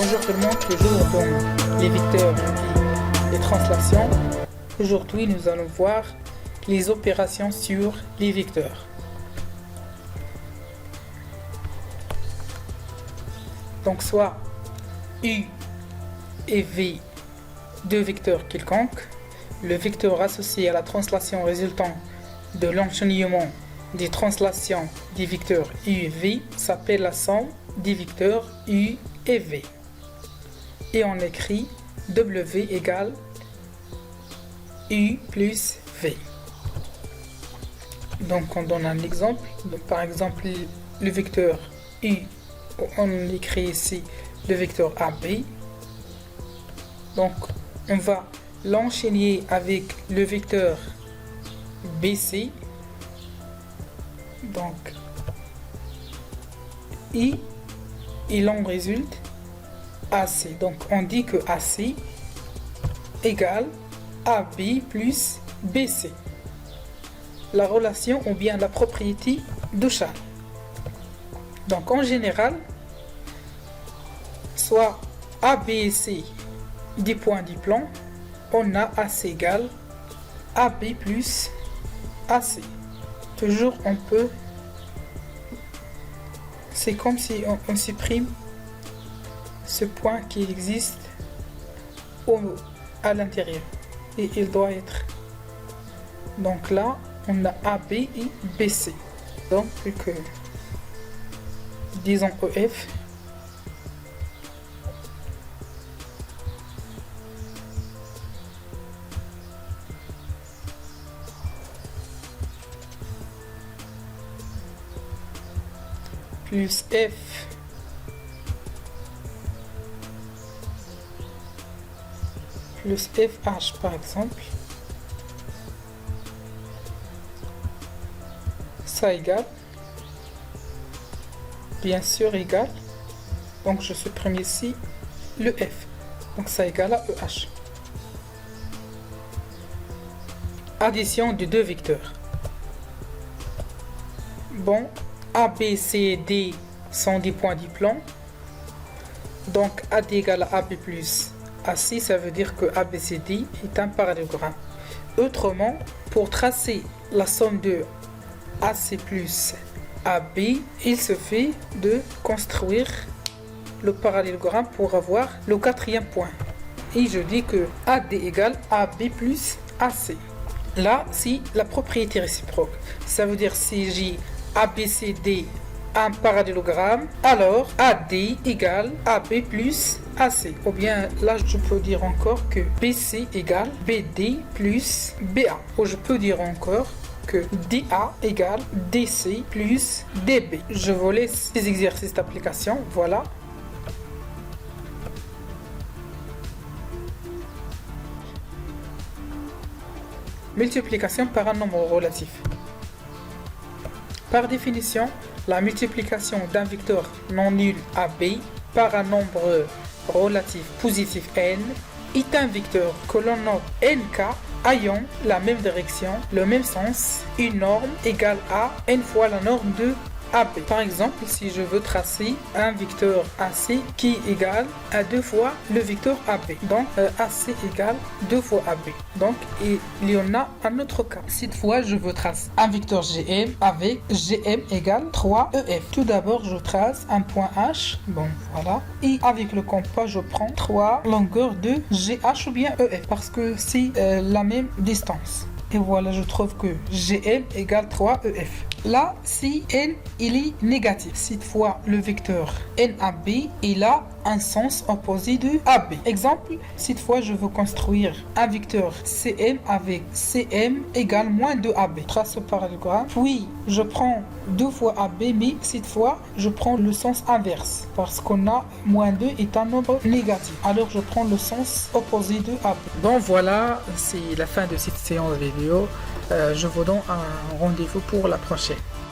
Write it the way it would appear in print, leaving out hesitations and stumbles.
Bonjour tout le monde, toujours dans les vecteurs et les translations. Aujourd'hui, nous allons voir les opérations sur les vecteurs. Donc, soit U et V, deux vecteurs quelconques, le vecteur associé à la translation résultant de l'enchaînement des translations des vecteurs U et V s'appelle la somme des vecteurs U et V. Et on écrit W égale U plus V. Donc on donne un exemple. Donc, par exemple, le vecteur U, on écrit ici le vecteur AB. Donc on va l'enchaîner avec le vecteur BC. Donc I, il en résulte AC. Donc on dit que AC égale AB plus BC. La relation ou bien la propriété de Charles. Donc en général, soit AB et C des points du plan, on a AC égale AB plus AC. Toujours on peut, c'est comme si on supprime ce point qui existe à l'intérieur et il doit être, donc là on a AB et BC. Donc plus que disons EF plus F plus FH par exemple, ça égale, bien sûr égale, donc je supprime ici le F, donc ça égale à EH. Addition de deux vecteurs. Bon, A, B, C et D sont des points du plan. Donc AD égale à AB plus AC, ça veut dire que ABCD est un parallélogramme. Autrement, pour tracer la somme de AC plus AB, il se fait de construire le parallélogramme pour avoir le quatrième point. Et je dis que AD égale AB plus AC. Là, c'est la propriété réciproque. Ça veut dire si j'ai ABCD un parallélogramme, alors AD égale AB plus AC. Ou bien là je peux dire encore que BC égale BD plus BA. Ou je peux dire encore que DA égale DC plus DB. Je vous laisse les exercices d'application. Voilà. Multiplication par un nombre relatif. Par définition, la multiplication d'un vecteur non nul AB par un nombre relatif positif n est un vecteur que l'on note nk ayant la même direction, le même sens, une norme égale à n fois la norme de AB. Par exemple, si je veux tracer un vecteur AC qui est égal à 2 fois le vecteur AB. Donc AC égale 2 fois AB. Donc il y en a un autre cas. Cette fois, je veux tracer un vecteur GM avec GM égale 3EF. Tout d'abord, je trace un point H. Bon, voilà. Et avec le compas, je prends 3 longueurs de GH ou bien EF parce que c'est la même distance. Et voilà, je trouve que GM égale 3EF. Là, si n il est négatif, cette fois le vecteur NAB il a un sens opposé de AB. Exemple, cette fois je veux construire un vecteur CM avec CM égale moins 2AB. Trace ce parallélogramme. Puis je prends 2 fois AB, mais cette fois je prends le sens inverse parce qu'on a moins 2 est un nombre négatif. Alors je prends le sens opposé de AB. Donc voilà, c'est la fin de cette séance vidéo. Je vous donne un rendez-vous pour la prochaine.